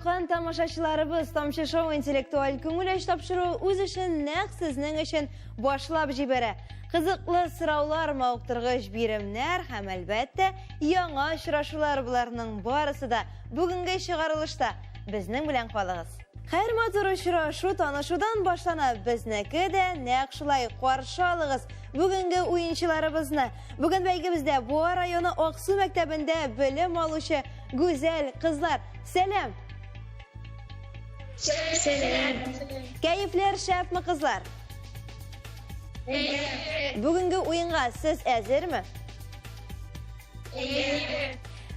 Hurmatli tomoshachilarimiz, Tomchi Show intellektual ko'ngil topshiruvi o'z ishini naq sizning uchun boshlab jibara. Qiziqli so'rovlar, mavqtirg'ish birimlar ham albatta yangi uchrashuvlar bularning borasida bugungi chiqarilishda bizning bilan qoling'iz. Xayr motor uchrashuv tanishuvdan boshlanib, biznikida naq shulay qarshi oling'iz. Bugungi o'yinchilarimizni bugun bizda bu rayoni Oqsuv maktabida bilim oluvchi go'zal qizlar. Selam. Selam. Kayflar sharpmi qizlar? Bugungi o'yinga siz hazırmi?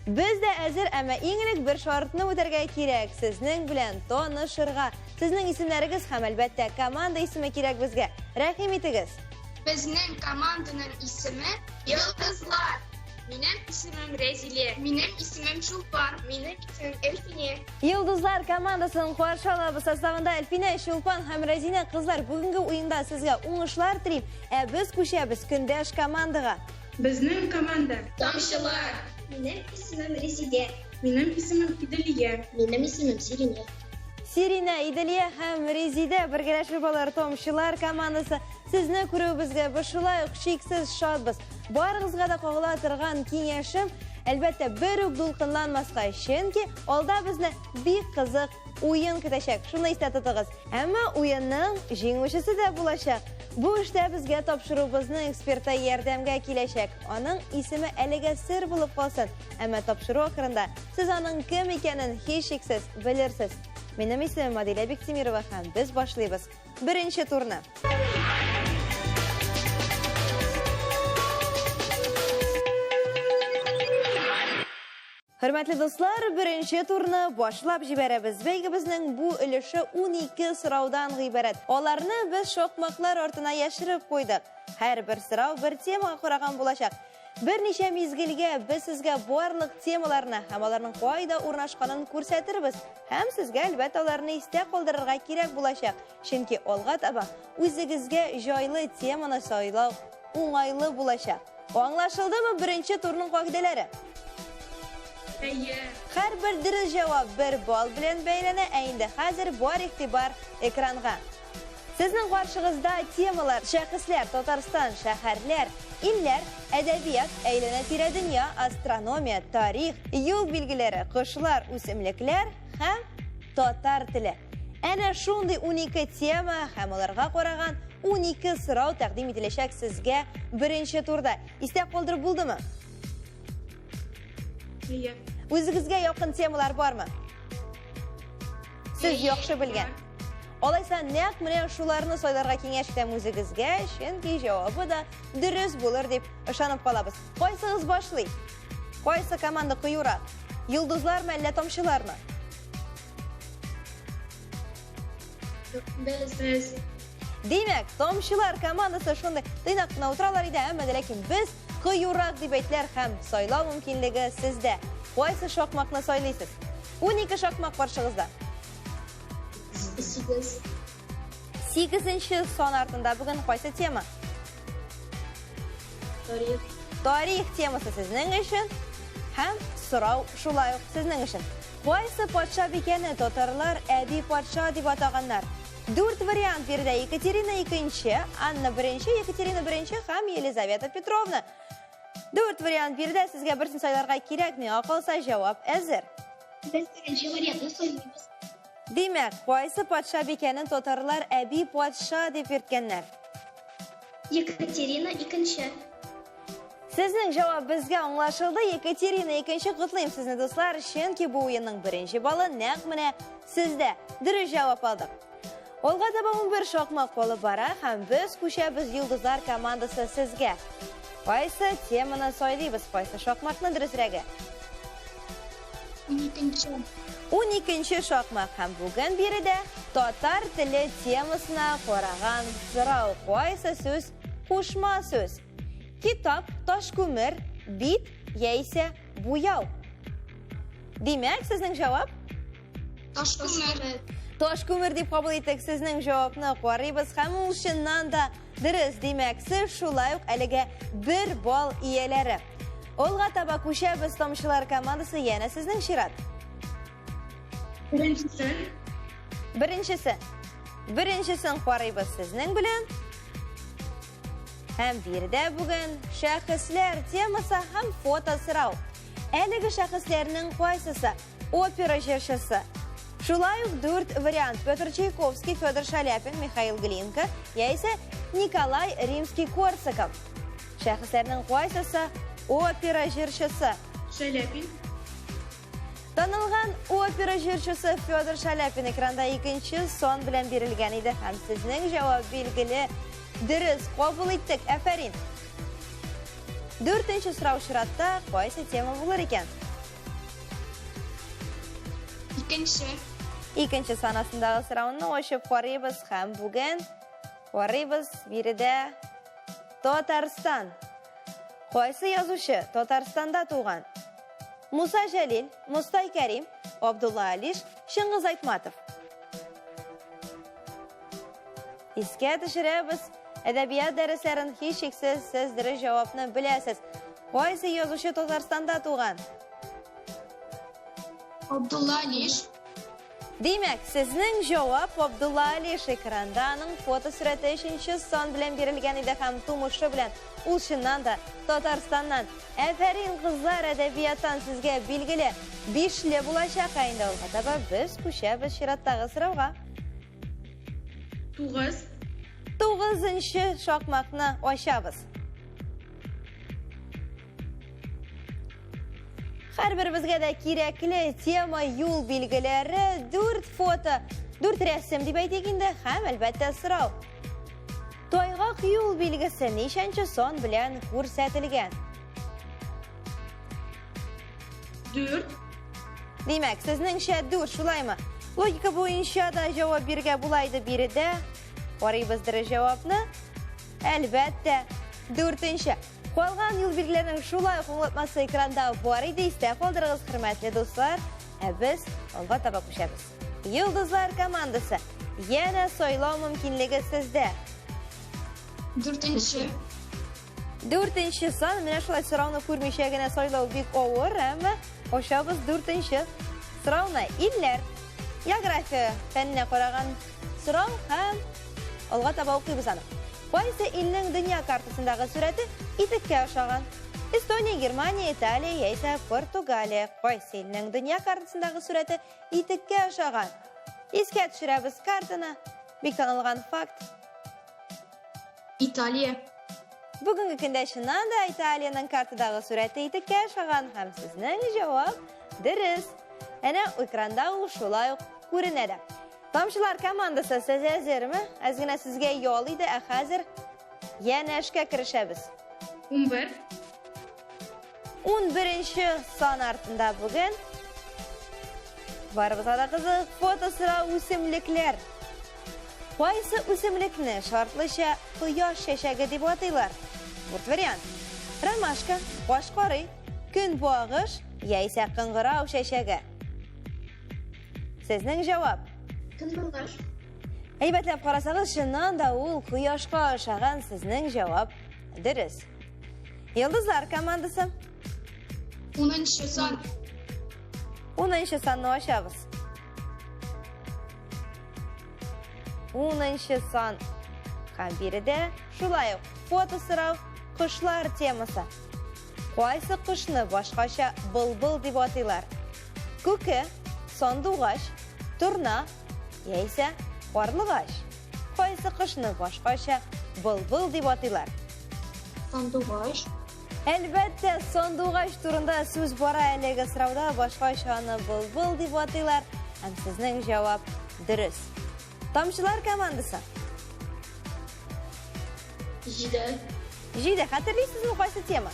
Biz de hazır ama eng bir shartni o'targa kerak. Sizning bilan tanishirga. Sizning ismlaringiz ham albatta komanda ismi kerak bizga. Rahim etingiz. Bizning komandaning ismi Yıldızlar. Benim ismim Rezile. Benim ismim Şulpan. Benim ismim Elfine. Yıldızlar komandasının qarshi olib sostavında Elfine, Şulpan ham Rezine qizlar bugungi o'yinda sizga o'ngishlar tilayman. Biz ko'shamiz kundosh komandaga. Bizning komanda Tomchilar. Benim ismim Rezile. Benim ismim İdiliye. Benim ismim Sirine. Sirina, Idiliya ham Rezida birgalashib olar Tomchilar komandasi. Sizni ko'ribizga bashulay cheksiz shodmiz. Baringizga da qo'g'latirgan kengashim albatta bir to'lqinlanmasqa chunki olda bizni bir qiziq o'yin kutashak. Shuni eslatadiz. Ammo o'yinning jenguvchisi da bo'lashak. Bu ishda bizga topshiruvimizni ekspertlar yordamga kelishak. Uning ismi aliga sir bo'lib qolsin. Ammo topshiruv oxirida siz uning kim ekanini hech shaksiz bilirsiz. Mening ismim Madila Bektemirova ham biz boshlaymiz. Birinchi turni. Hurmatli do'stlar, birinchi turni boshlab jibaramiz. Bizning bu ulushi 12 so'rovdan iborat. Ularni biz shoqmoqlar ortidan yashirib qo'ydik. Har bir so'rov bir temaga qaragan bo'lacak. Bir necha mezgilga biz sizga barliq temalarni ham ularning qoida o'rnashganini ko'rsatamiz. Ham sizga albatta ularni esda qoldirishga kerak bo'lacak. Chunki olg'a taba o'zingizga joyli temani saylash o'ng'ayli bo'lacak. Anglashildimi birinchi turning qoidalari? Har bir durust javob bir ball bilan baylana. Endi hozir bor e'tibor ekranga. Sizning qarshingizda temalar: shaxslar, Tatariston, shaharlar, illar, adabiyot, aylana-tira dunyo, astronomiya, tarix, yo'l belgilari, qushlar, o'simliklar ham tatar tili. Ana shunday 12 tema ham ularga qaragan 12 so'rov taqdim etilishak sizga birinchi turda. Istab qoldirib bo'ldimi? O'zingizga yoqin temalar bormi? Siz yaxshi bilgan. Olaysan naq mana shularni so'ylarga kengashdan o'zingizga, chunki javobi da durust bo'lar deb ishonib qolamiz. Qo'ysangiz boshli. Qo'ysa komanda quyuroq. Yulduzlarmi, alla tomchilarmi? Biz. Demak, tomchilar komandasi shunday tiniq neytrallar edi, ammo lekin biz quyuroq deb aytlar ham so'ylov mumkinligi sizda. Qo'ysa shoqmoqni so'ylaysiz. 12 shoqmoq qarshingizda. 8-chi son ortida bugun qaysi tema? Tarix temasi sizning uchun ham so'rov shulay sizning uchun. Qaysi podsho bekani tatarlar Abi podsho deb ataganlar? 4 variant berdi: Yekaterina II, Anna I, Yekaterina I ham Yelizaveta Petrovna. 4 variant berdi, sizga birini saylarga kerakmi? Aqolsa javob hazır. Biz birinchi variantni so'ylaymiz. Demak, qaysi podsho bekani tatarlar Abi podsho deb aytganlar? Yekaterina II. Sizning javob bizga anglashildi. Yekaterina II qutlaymiz sizni do'stlar, chunki bu o'yinning birinchi bali naq mana sizda. Durust javob oldik. Olg'a taba 11 shoqmoq qolib bora ham biz qo'shamiz Yulduzlar komandasi sizga. Qaysi temani so'ylaymiz? Qaysi shoqmoqni durustroq? 12 shoqmoq ham bugun berida tatar tili temasini qaragan so'rov. Qaysi so'z qo'shma so'z? Kitob, toshko'mir, bit, yeysa bo'yov. Demak, sizning javob Toshko'mir. Toshko'mir deb qabul etdik. Sizning javobni qaraymiz. Hamma o'shandan da durust. Demak, siz shulay aliga 1 ball egallari. Olg'a taba qo'shamiz tomchilar komandasi yana sizning shirat. Birinchisin qaraymiz sizning bilan. Hem bir de bugün şahıslar teması hem foto sırav. Eligi şahıslarının qaysisi opera ijrochisi. Shulay 4 variant: Petr Chaikovsky, Fyodor Shaliapin, Mikhail Glinka, yaisa Nikolay Rimsky-Korsakov. Şahıslarının qaysisi opera ijrochisi. Shaliapin. Tanılgan opera ijrochisi Fyodor Shaliapin ekranda ikinci son bilan berilgan edi. Ham sizning javob belgili. Dürüst, qabul etdik, aferin. 4-chi so'rov shiratda qaysi tema bo'lar ekan? Ikkinchi sanasındagi so'rovni o'shib qaraymiz ham bugun. Qaraymiz birida Tatariston. Qaysi yozuvchi Tataristonda tug'ilgan? Musa Jalil, Mustay Karim, Abdulla Alish, Shingiz Aytmatov. Esga tushiramiz. Edebiyat derslerin hiç şeksiz siz cevabını bilesiz. Qaysi yozuvchi Tataristonda tug'ilgan? Abdulla Alish. Demak, sizning javob Abdulla Alish. Ekrandaning fotosurati 3-chi son bilan berilgan edi ham tumushi bilan. U shundan da Tataristondan. Aferin qizlar, edebiyatdan sizga belgili 5li bo'lajak endi albatta biz qo'shamiz shiratdagi so'rovga. 9-chi shoqmoqni ochamiz. Har birimizga kerakli tema yo'l belgilari 4 foto, 4 rasm deb aytganda ham albatta so'rov. To'yg'oq yo'l belgisi nechanchi son bilan ko'rsatilgan? 4. Demak, sizning shaddur shulaymi? Logika bo'yicha da javob bergan bo'laydi birida. Qaraymiz javobni. Albatta 4-chi. Qolgan yo'l belgilarini shulay qo'llatmasi ekranda bor edi. Esda qoldiramiz hurmatli do'stlar. Biz albatta qo'shamiz. Yulduzlar komandasi. Yana saylov mumkinligi sizda. 4-chi son. Mana shulay so'rovni ko'rmishagina saylov bek og'ir, ammo qo'shamiz 4-chi so'rovni. Illar geografiya fanniga qaragan so'rov ham albatta o'qiymiz aniq. Qaysi ilning dunyo kartasındagi surati itikka o'xshagan? Estoniya, Germaniya, Italiya yoki Portugaliya. Qaysi ilning dunyo kartasındagi surati itikka o'xshagan? Esga tushiramiz kartani. Bekanilgan fakt. Italiya. Bugungi kunda shundan da Italiyaning kartadagi surati itikka o'xshagan. Ham sizning javob durust. Ana ekranda u shulay ko'rinadi. Tomchilar komandasi siz hazırmi? Azgina sizga yo'lida, hozir yana ishga kirishamiz. 11. 11-chi son ortida bugun baribir qiziq foto so'rov o'simliklar. Qaysi o'simlikni shortlicha quyosh shashagi deb ataylar? Bir variant: romashka, boshqori, kunbog'ish yoki qing'irov shashagi. Sizning javob? Kunbog'ish. Aybatlab qarasangiz, shundan da u quyoshga o'xshagan. Sizning javob durust. Yulduzlar komandasi. 10-chi son. 10-chi sonni ochamiz. 10-chi son. Ham birida shulay foto so'rov qushlar temasi. Qaysi qushni boshqacha bulbul deb ataylar? Kuki, sondug'ash, turna yoki qorlig'ash. Qaysi qushni boshqacha bulbul deb ataylar? Sondug'ash. Albatta, sondug'ash turida so'z bora aliga so'rovda boshqachani bulbul deb ataylar. Ham sizning javob durust. Tomchilar komandasi. Jida, xatirlaysizmi qaysi tema?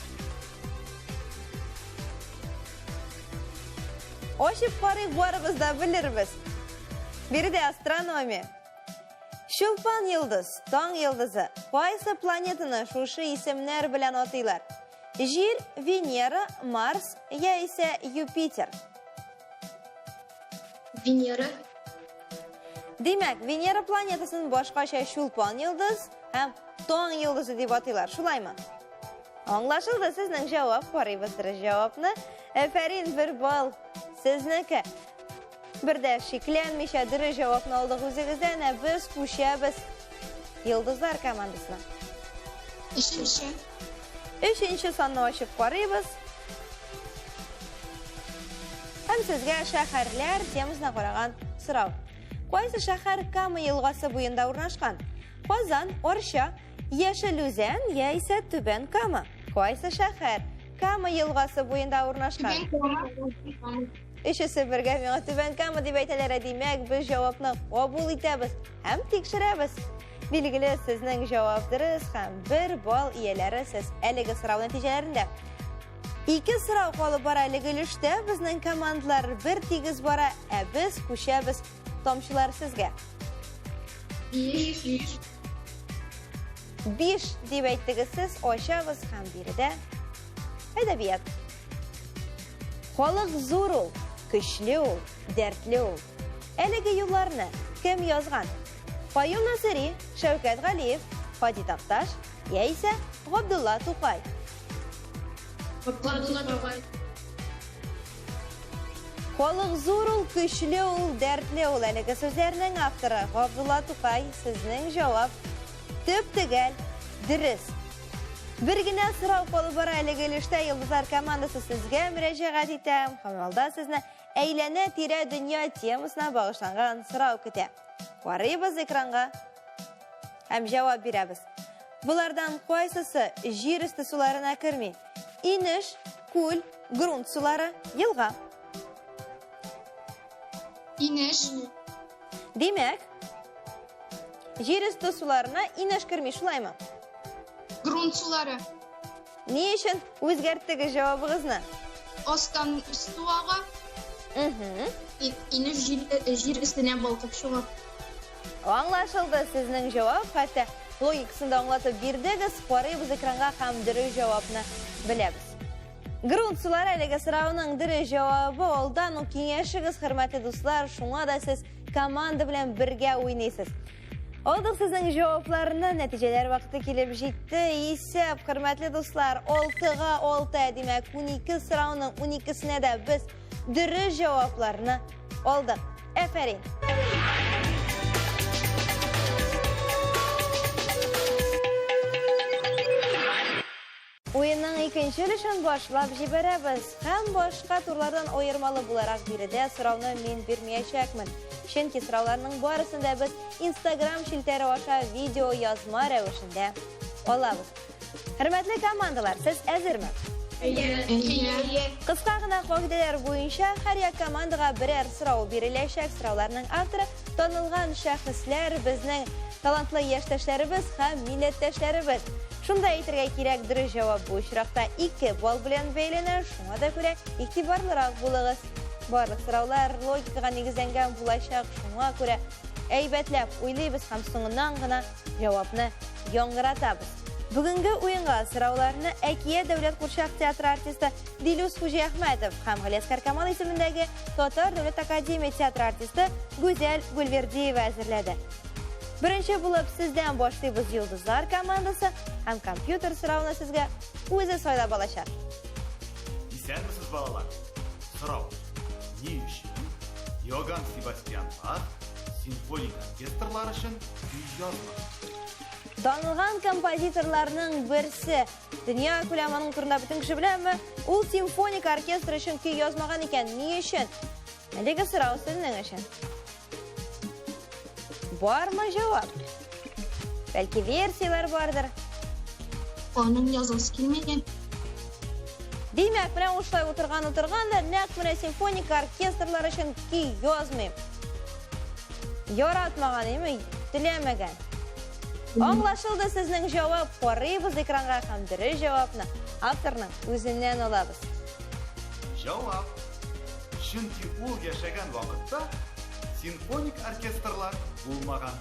Oshib qarayib boribizda bilirmiz. Birida astronomiya. Shulpan yulduz, tong yulduzi. Qaysi planetani shu ismlar bilan ataylar? Yer, Venera, Mars yoki Yupiter. Venera. Demak, Venera planetasini boshqacha shulpan yulduz ham tong yulduzi deb ataylar. Shulaymi? Anglashildi. Sizning javob. Qaraymiz javobni. Aferin, bir ball sizniki. Bir de şekillenmişe diri cevapını aldık özünüzden biz kuşayız Yıldızlar komandasına. Üçüncü sonuna açıp varıyız. Hem sizge şəhərlər temizine koyağın sırav. Qaysı şəhər Kama yılğası boyunda urnaşqan? Qazan, Orşa, Yeşilüzen, ya ise Tüben Kama. Qaysı şəhər Kama yılğası boyunda urnaşqan? İşisi birge mene Tüben Kama deb aytalar demek biz cevapni qabul etamiz hem tekshiramiz. Bilgili sizning javoblaringiz ham 1 ball egalari siz eligi sırav natijalarında. 2 sırav qolib borayligilishda bizning komandalar bir tegiz bora, biz qo'shamiz. Tomchilar sizga. 5 deb aytdingiz siz, oshamiz ham birida. Adabiyot. Xoliq zo'rov, kuchliov, dardliov. Eligi yo'llarni kim yozgan? Qayum Nasiri, Shavkat G'aliyev, Hodi Taqtash, ya ise Abdulla To'qay. Xoliq zo'rov, kuchliov, dardliov eligi so'zlarining avtori Abdulla To'qay. Sizning javob tep-tegal, durust. Birgina sırav qolib borayligilishda Yıldızlar komandasi sizga murojaat etam. Hamalda sizni aylana tira dunyo temasına bag'ishlangan sırav kutyapti. Qaraymiz ekranga. Ham javob beramiz. Bulardan qaysisi yer usti sularına kirmay? İnish, ko'l, grunt sulari, yilg'a. İnish. Demak, yer usti sularına inish kirmay, shulaymi? Grunt suları. Ne için o'zgartdingiz javobingizni? Ostan üstü ağa. İnish yer üstüne balqib şuğa. Anlaşıldı sizning javob. Hatta logikasini anlatib berdingiz. Qaraymiz ekranga ham diri javobni bilamiz. Grunt sulari eligi sıravning diri javobi oldan u kengayishingiz hurmatli do'stlar. Shunga da siz komanda bilan birga o'ynaysiz. Oldik sizning javoblarini, natijalar vaqti kelib jetdi. Hisob hurmatli do'stlar 6 ga 6, demak 12 sıravning 12sine de biz diri javoblarini oldik. Aferin. Oyunun ikinci ilişini başlap jiberamiz. Hem başka turlardan ayırmalı bularak biride sıravını men bermeyecekmin. Chunki sıravlarning barısında biz Instagram shiltari osha video yozma ravishida olamiz. Hurmatli komandalar, siz hazırmı? Qisqagina qoidalar bo'yicha har bir komandaga birer sırav berilajak. Sıravlarning avtori tanilgan shaxslar, bizning talantli yoshlarimiz ham millatdoshlarimiz. Shunda aytirga kerak diri javob bu uchraqda 2 ball bilan beylanir. Shunga da ko'ra e'tiborliroq bo'ling'iz. Barliq sıravlar logikaga negizlangan bo'lajak. Shunga ko'ra aybatlab o'ylaymiz ham so'ngidan gina javobni yong'ratamiz. Bugungi o'yinga sıravlarni Akiya davlat qo'shiq teatri artisti Diluz Xo'jaahmedov ham G'aliyaskar Kamol ismidagi Totar davlat akademiya teatri artisti Go'zal Gulberdiyeva hazırladi. Birinchi bo'lib sizdan boshlaymiz Yıldızlar komandasi. Ham kompyuter sıravni sizga o'zi so'ylab olashar. Isanmisiz bolalar? Sırav. Ne üçün? Yogan Sebastian Bach simfonik orkestrlar uchun kuy yozmoq. Tanilgan kompozitorlarning birisi dunyo ko'lamining turida butun kishi bilanmi? U simfonik orkestr uchun kuy yozmagan ekan. Ne uchun? Nega sırav sizning uchun? Bormi javob? Belki versiyalar bordir. Onun yazısı kelmagan. Demak, bilan ushlay o'tirganda naq mana simfonik orkestrlar uchun kuy yozmayman. Yaratmaganmi, tilamagan. Anlaşıldı sizning javob. Qaraymiz ekranga ham diri javobni avtorning o'zidan olamiz. Javob. Chunki u yashagan vaqtda simfonik orkestrlar bo'lmagan.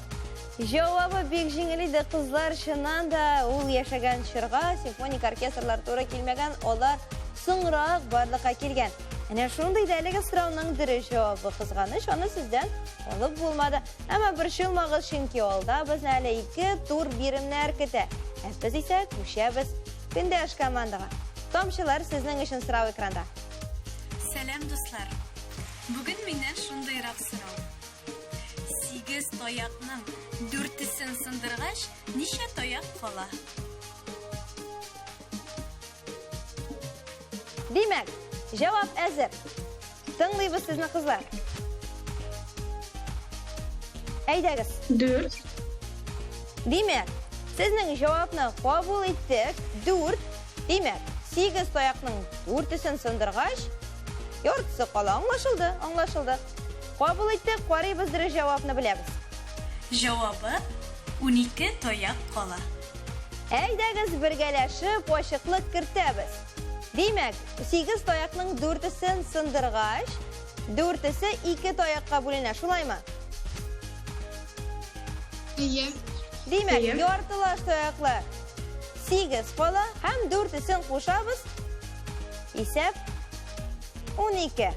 Javobi bek jingil edi qizlar, shundan da u yashagan shirg'a simfonik orkestrlar to'g'ri kelmagan, ular so'ngroq barliqqa kelgan. Ana shunday dalilga sıravning diri javobi qizg'anish, uni sizdan olib bo'lmadi. Ammo bir shilmag'iz chunki olda bizni hali 2 tur birimlar keta. Biz esa qo'shamiz Kendash komandaga. Tomchilar sizning uchun sırav ekranda. Selam do'stlar. Бүгін менен шундайрак сорау. 8 тояқның 4-сін сындырғаш, неше тояқ қала? Демәк, жауап әзір. Тыңлайбыз сезне кызлар. Әйдәгез. 4. Демәк, сезнең җавапны кабул иттек. 4. Демәк, 8 тояқның 4-сен сындыргач, яртысы кала. Аңлашылды. Кабул иттек, карыйбыз дөрес җавапны беләбез. Жауабы 12 тояқ қала. Әйдәгез бергәләшеп ачыклык кертәбез. Демәк, 8 тояқның 4-сен сындыргач, 4-се 2 тояқка бүленә, шулаймы? Демәк, яртылаш тояклы 8 кала һәм 4-сен кушабыз. Исәп 12.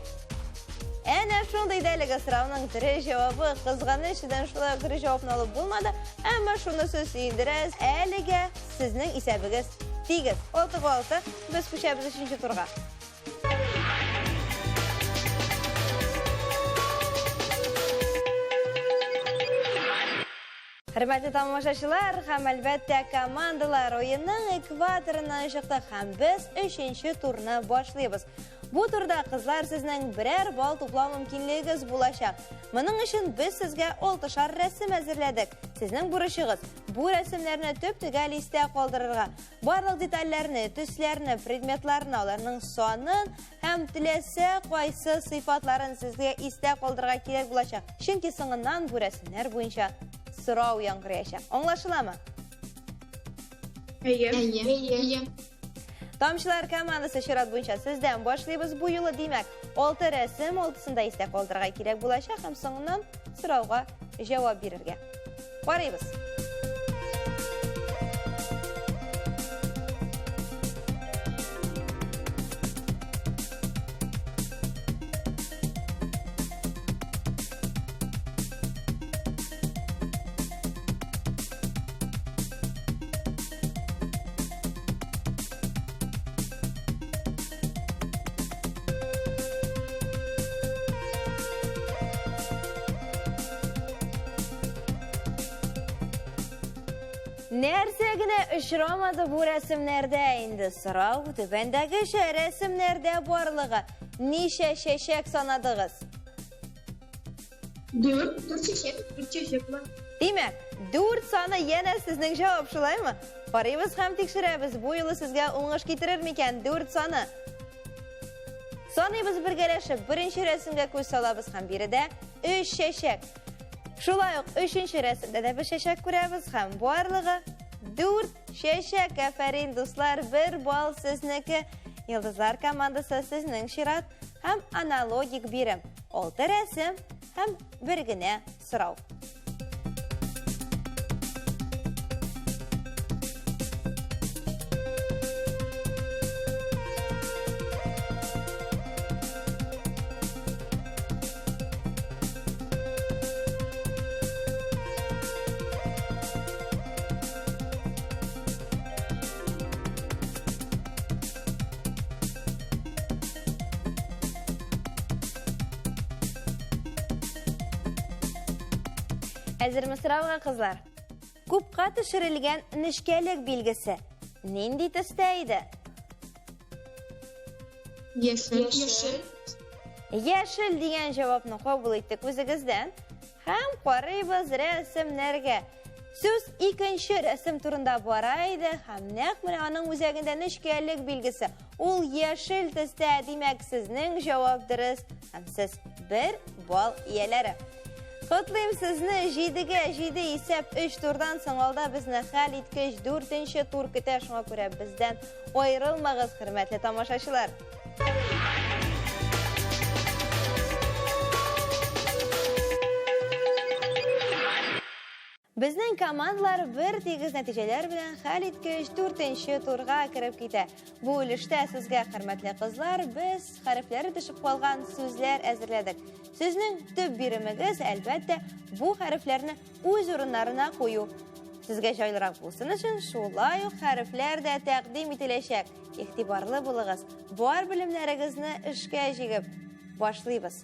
Әнә шундый дәлеге сорауның дөрес җавабы кызганыч өчен шулай дөрес җавапны алып булмады, әмма шунысы сөйдерәс. Әлегә сезнең исәбегез 8. 6-6 без күчәбез 3-нче турга. Хөрмәтле тамашачылар, һәм әлбәттә командалар уенның экваторына чыкты һәм без 3-нче турны башлыйбыз. Бу турда кызлар сезнең берәр балл туплау мөмкинлегегез булачак. Моның өчен без сезгә 6шар рәсем әзерләдек. Сезнең бурычыгыз бу рәсемнәрне төп-төгәл истә калдырырга. Барлык детальләрне, төсләрне, предметларны, аларның санын һәм теләсә кайсы сыйфатларын сезгә истә калдырырга кирәк булачак. Чөнки соңыннан бу рәсемнәр буенча сорау яңгыраячак. Аңлашыламы? Әйе. Тамчылар командасы чират буенча сездән башлыйбыз бу юлы. Демәк, 6 рәсем 6-сында истә калдырырга кирәк булачак һәм соңыннан сорауга җавап бирергә. Карыйбыз. Нәрсә генә очрамады бу рәсемнәрдә инде? Сорау түбәндәге рәсемнәрдә барлыгы ничә чәчәк санадыгыз? 4 чәчәк бар. Демәк, 4 саны янә сезнең җавап, шулаймы? Карыйбыз һәм тикшерәбез. Бу юлы сезгә уңыш китерер микән 4 саны? Саныйбыз бергәләшеп. Беренче рәсемгә күз салабыз һәм биредә 3 чәчәк. Шулай ук 3-нче рәсемдә дә 1 чәчәк күрәбез һәм барлыгы 4 чәчәк. Афәрин дуслар, 1 балл сезнеке. Йылдызлар командасы сезнең чират һәм аналогик бирем. 6 рәсем һәм 1 генә сорау. Әзерме сорауга кызлар? Кубка төшерелгән нечкәлек билгесе нинди төстә иде? Яшел. Яшел дигән җавапны кабул иттек үзегездән һәм карыйбыз рәсемнәргә. Сүз 2-нче рәсем турында бара иде һәм нәкъ менә аның үзәгендә нечкәлек билгесе. Ул яшел төстә, димәк сезнең җавап дөрес һәм сез 1 балл ияләре. Котлыйм сезне 7-гә 7 исәп 3 турдан соң алда безне хәл иткеч 4-нче тур көтә, шуңа күрә бездән аерылмагыз, хөрмәтле тамашачылар. Безнең командалар бер тигез нәтиҗәләр белән хәл иткеч 4-нче турга кереп китә. Бу өлештә сезгә, хөрмәтле кызлар, без хәрефләре төшеп калган сүзләр әзерләдек. Сезнең төп биремегез, әлбәттә, бу хәрефләрне үз урыннарына кую. Сезгә җайлырак булсын өчен шулай ук хәрефләр дә тәкъдим ителәчәк. Игътибарлы булыгыз. Бар белемнәрегезне эшкә җигеп башлыйбыз.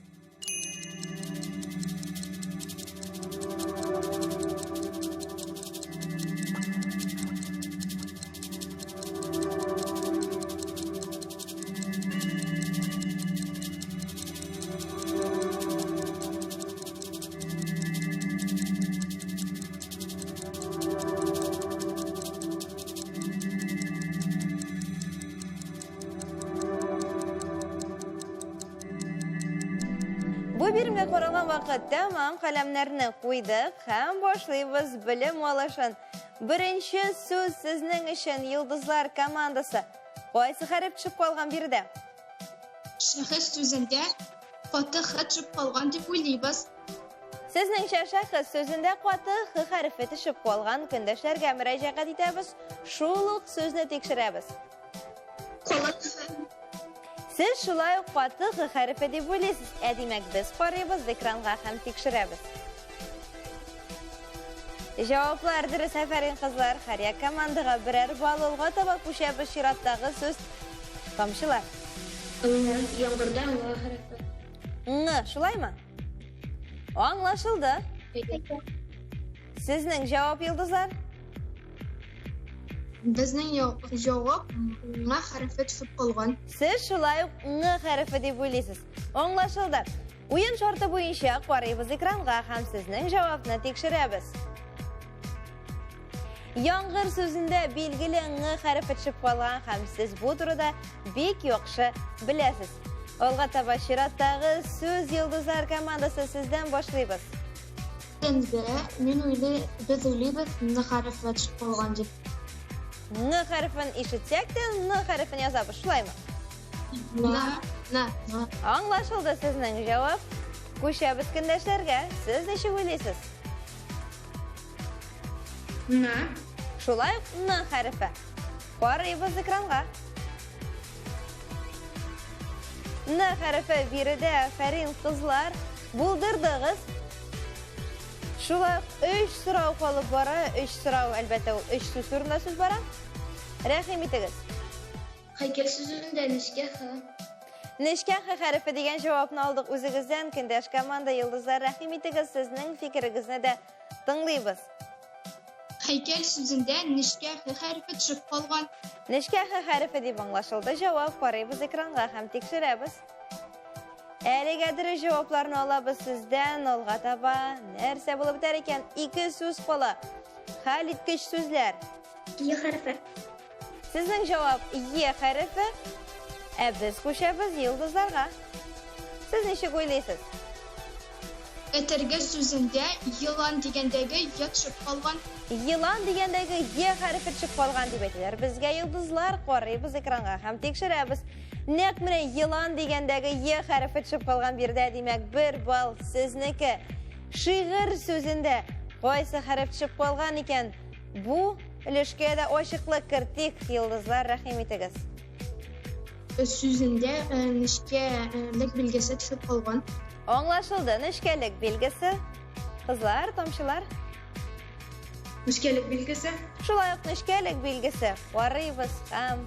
birimga qaralgan vaqtda men qalamlarni qo'ydik ham boshlaymiz bilim olishni. Birinchi so'z sizning uchun yulduzlar komandasi. Qaysi harf tushib qolgan birida? Shaxs so'zida qoti x tushib qolgan deb o'ylaymiz. Sizningcha shaxs so'zida qoti x harfi tushib qolgan kundashlarga murojaat etamiz. Shuliq so'zni tekshiramiz. Qo'lat Siz shulay qoti x harfi deb o'ylaysiz. Demak biz qaraymiz, ekranga ham tekshiramiz. Javoblar durust. Afarin qizlar, har bir komandaga birer ball olg'a to'g'ri qo'shamiz. Shiratdagi so'z tomchilar. Yomg'irdan va harakat. Shulaymi? Anlaşıldı. Sizning javob yulduzlar? Bizning javob m harfi tushib qolgan. Siz shulay n harfi deb o'ylaysiz. Anlaşıldı. O'yin sharti bo'yicha qaraymiz ekranga ham sizning javobni tekshiramiz. Yomg'ir so'zida belgili n harfi tushib qolgan ham siz bu turida bek yo'qshi bilasiz. Olg'a tabashiratdagi so'z yulduzlar komandasi sizdan boshlaymiz. Endi biz o'ylaymiz n harfi tushib qolgan deb. N harfini eshitsakda n harfini yozamiz. Shulaymi? Na. Anlaşıldı sizning javob. Qo'shamiz kundashlarga. Siz nechta o'ylaysiz? Na. Shulay n harfi. Qaraymiz ekranga. N harfi birida afarin qizlar buldirdingiz. Shulay 3 so'rov qolib bora, 3 so'rov albatta 3 so'z o'rnida so'z bora. Rahim etingiz. Haykal so'zida nishga x. Nishka x harfi degan javobni oldik o'zingizdan. Kundash komanda yulduzlar, rahim etingiz. Sizning fikringizni de tinglaymiz. Haykal so'zida nishga x harfi tushib qolgan. Nishka x harfi deb anglashildi. Javob qaraymiz ekranga ham tekshiramiz. Eligadir javoblarni olamiz sizdan. Olg'a taba narsa bo'lib o'tar ekan. 2 so'z qola. Halitgich so'zlar. Y harfi. Sizning javob Y harfi. Biz qo'shamiz yulduzlarga. Siz nechta o'ylaysiz? Etirga so'zida yilon degandagi y tushib qolgan. Yilon degandagi Y harfi tushib qolgan deb aytdilar. Bizga yulduzlar qaraymiz ekranga ham tekshiramiz. Naq mana yilon degandagi Y harfi tushib qolgan birda demak 1 ball sizniki. Shig'ir so'zida qaysi harf tushib qolgan ekan? Bu ilishkada ochiqlik kirdik yulduzlar, rahim etingiz. So'zida nishkalik belgisi tushib qolgan. Anglashildi. Nishkalik belgisi. Qizlar, tomchilar. Nishkalik belgisi. Shulay nishkalik belgisi. Qaraymiz ham.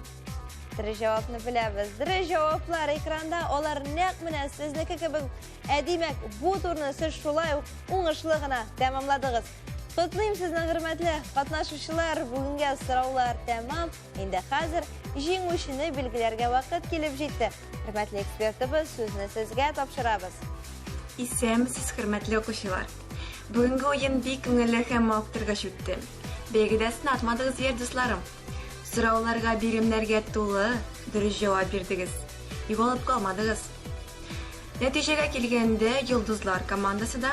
Direct javobni bilamiz. Direct javoblar ekranda. Ular naq mana sizniki kabi demak bu turni siz shulay o'ngishligina tamomladingiz. Qutlayman sizni hurmatli qatnashuvchilar. Bugungi so'rovlar tamom. Endi hozir jinguvchini belgilarga vaqt kelib jetdi. Hurmatli ekspertimiz, so'zni sizga topshiramiz. Siz hurmatli o'quvchilar. Bugungi o'yin bek ko'ngilli ham muvaffaqiyatga o'tdi. Belgida sinatmadingiz yer do'stlarim. So'rovlarga birimlarga to'la durust javob berdingiz. Yo'qolib qolmadingiz. Natijaga kelganda yulduzlar komandasida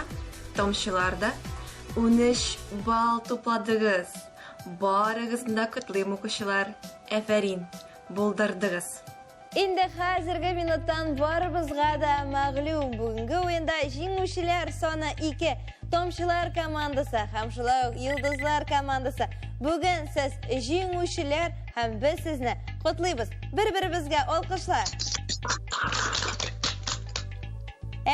tomchilarda 13 ball to'pladingiz. Baringizni qutlayman o'quvchilar. Afarin, buldirdingiz. Endi hozirgi minutdan boribizga da mag'lum. Bugungi o'yinda jinguvchilar soni 2. Tomchilar komandasi ham shulay yulduzlar komandasi. Bugun siz jinguvchilar ham biz sizni qutlaymiz. Bir-birimizga olqishlar.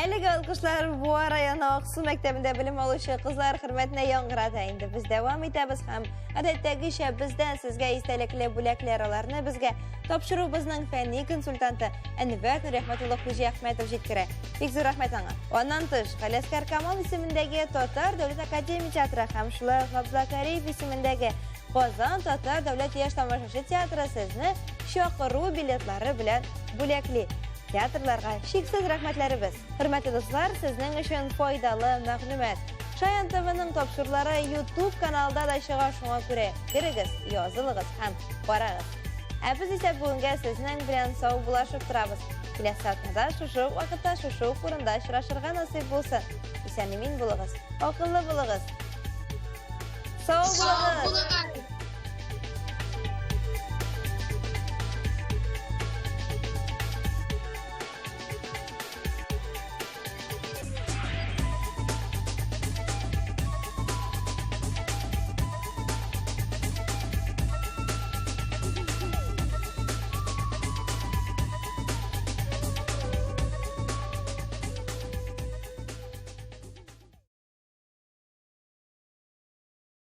Eliga olqishlar bu arayana Oqsu maktabida bilim oluvchi qizlar hurmatini yong'iradi. Endi biz davom etamiz ham. Odatdagicha bizdan sizga istakli bo'laklarni bizga topshiruv bizning fanniy konsultanti Anvar Rahmatulloh Xo'ja Ahmedov yetkazadi. Bekzor rahmat anga. Ondan tish Xalaskar Kamol ismidagi Totar davlat akademik teatri ham shulay Abdulakariyev ismidagi Qozon Totar davlat yosh tomoshachi teatri sizni shoqiruv biletlari bilan bo'lakli. Teatrlarga cheksiz rahmatlarimiz. Hurmatli do'stlar, sizning uchun foydali ma'lumot. Shayan TV'ning topshirlari YouTube kanalida da shunga ko'ra kirigiz, yozilgiz ham borasiz. Biz ise bugünkü sizden bilen sağ bulaşıp turabız. Келесі саатында шушу вакытта шушу урында очрашырга насип болсын. Исән-имин булыгыз, акыллы булыгыз. Сау булыгыз.